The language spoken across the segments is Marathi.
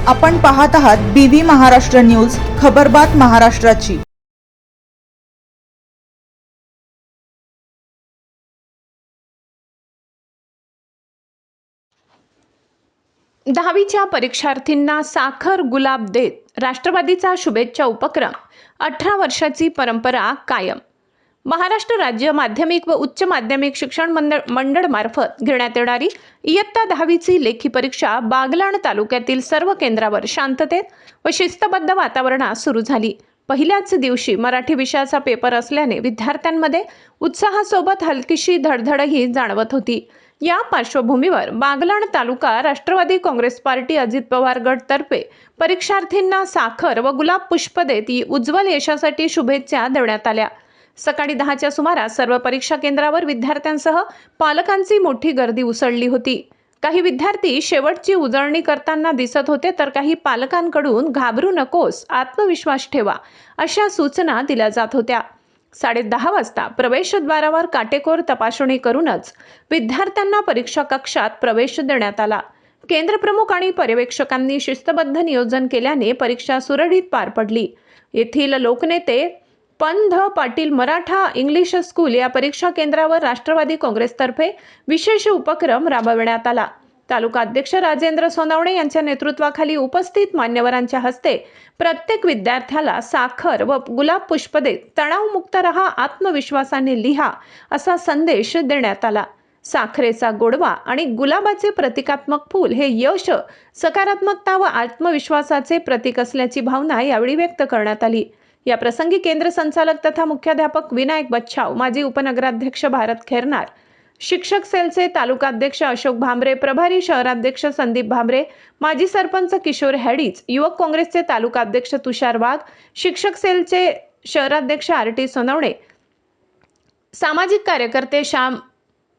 आपण पाहत आहात BV महाराष्ट्र न्यूज, खबरबात महाराष्ट्राची। दहावीच्या परीक्षार्थींना साखर गुलाब देत राष्ट्रवादीचा शुभेच्छा उपक्रम 18 वर्षाची परंपरा कायम। महाराष्ट्र राज्य माध्यमिक व उच्च माध्यमिक शिक्षण मंडळ मार्फत घेण्यात येणारी इयत्ता 10वीची लेखी परीक्षा बागलाण तालुक्यातील सर्व केंद्रावर शांततेत व शिस्तबद्ध वातावरणात सुरू झाली। पहिल्याच दिवशी मराठी विषयाचा पेपर असल्याने विद्यार्थ्यांमध्ये उत्साहासोबत हलकीशी धडधडही जाणवत होती। या पार्श्वभूमीवर बागलाण तालुका राष्ट्रवादी काँग्रेस पार्टी अजित पवार गट तर्फे परीक्षार्थींना साखर व गुलाब पुष्प देत उज्ज्वल यशासाठी शुभेच्छा देण्यात आल्या। सकाळी 10च्या सुमारास सर्व परीक्षा केंद्रावर विद्यार्थ्यांसह पालकांची मोठी गर्दी उसळली होती। काही विद्यार्थी शेवटची उजळणी करताना दिसत होते, तर काही पालकांकडून घाबरू नकोस, आत्मविश्वास ठेवा अशा सूचना दिल्या जात होत्या। 10:30 वाजता प्रवेशद्वारावर काटेकोर तपासणी करूनच विद्यार्थ्यांना परीक्षा कक्षात प्रवेश देण्यात आला। केंद्रप्रमुख आणि पर्यवेक्षकांनी शिस्तबद्ध नियोजन केल्याने परीक्षा सुरळीत पार पडली। येथील लोकनेते पंध पाटील मराठा इंग्लिश स्कूल या परीक्षा केंद्रावर राष्ट्रवादी काँग्रेसतर्फे विशेष उपक्रम राबविण्यात आला। तालुका अध्यक्ष राजेंद्र सोनवणे यांच्या नेतृत्वाखाली उपस्थित मान्यवरांच्या हस्ते प्रत्येक विद्यार्थ्याला साखर व गुलाब पुष्प देत तणावमुक्त रहा, आत्मविश्वासाने लिहा असा संदेश देण्यात आला। साखरेचा गोडवा आणि गुलाबाचे प्रतिकात्मक फूल हे यश, सकारात्मकता व आत्मविश्वासाचे प्रतीक असल्याची भावना यावेळी व्यक्त करण्यात आली। या प्रसंगी केंद्र संचालक तथा मुख्याध्यापक विनायक बच्छाव, माजी उपनगराध्यक्ष भारत खैरनार, शिक्षक सेलचे तालुकाध्यक्ष अशोक भामरे, प्रभारी शहराध्यक्ष संदीप भामरे, माजी सरपंच किशोर हॅडीज, युवक काँग्रेसचे तालुकाध्यक्ष तुषार वाघ, शिक्षक सेलचे शहराध्यक्ष RT सोनवणे, सामाजिक कार्यकर्ते श्याम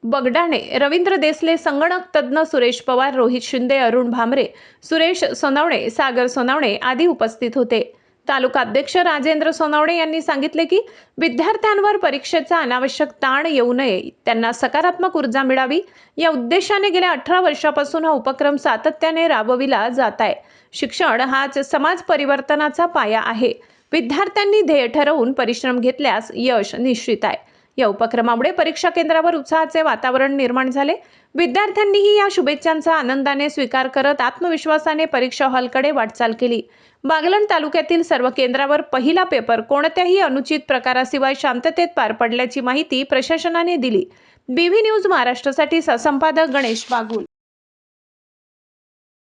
बगडाणे, रवींद्र देसले, संगणक तज्ञ सुरेश पवार, रोहित शिंदे, अरुण भामरे, सुरेश सोनवणे, सागर सोनवणे आदी उपस्थित होते। तालुका अध्यक्ष राजेंद्र सोनवणे यांनी सांगितले की विद्यार्थ्यांवर परीक्षेचा अनावश्यक ताण येऊ नये, त्यांना सकारात्मक ऊर्जा मिळावी या उद्देशाने गेल्या 18 वर्षापासून हा उपक्रम सातत्याने राबविला जात आहे। शिक्षण हाच समाज परिवर्तनाचा पाया आहे। विद्यार्थ्यांनी ध्येय ठरवून परिश्रम घेतल्यास यश निश्चित आहे। या उपक्रमामुळे परीक्षा केंद्रावर उत्साहाचे वातावरण निर्माण झाले। विद्यार्थ्यांनीही या शुभेच्छांचा आनंदाने स्वीकार करत आत्मविश्वासाने परीक्षा हॉलकडे वाटचाल केली। बागलाण तालुक्यातील सर्व केंद्रावर पहिला पेपर कोणत्याही अनुचित प्रकाराशिवाय शांततेत पार पडल्याची माहिती प्रशासनाने दिली। BV न्यूज महाराष्ट्रासाठी सहसंपादक गणेश बागुल।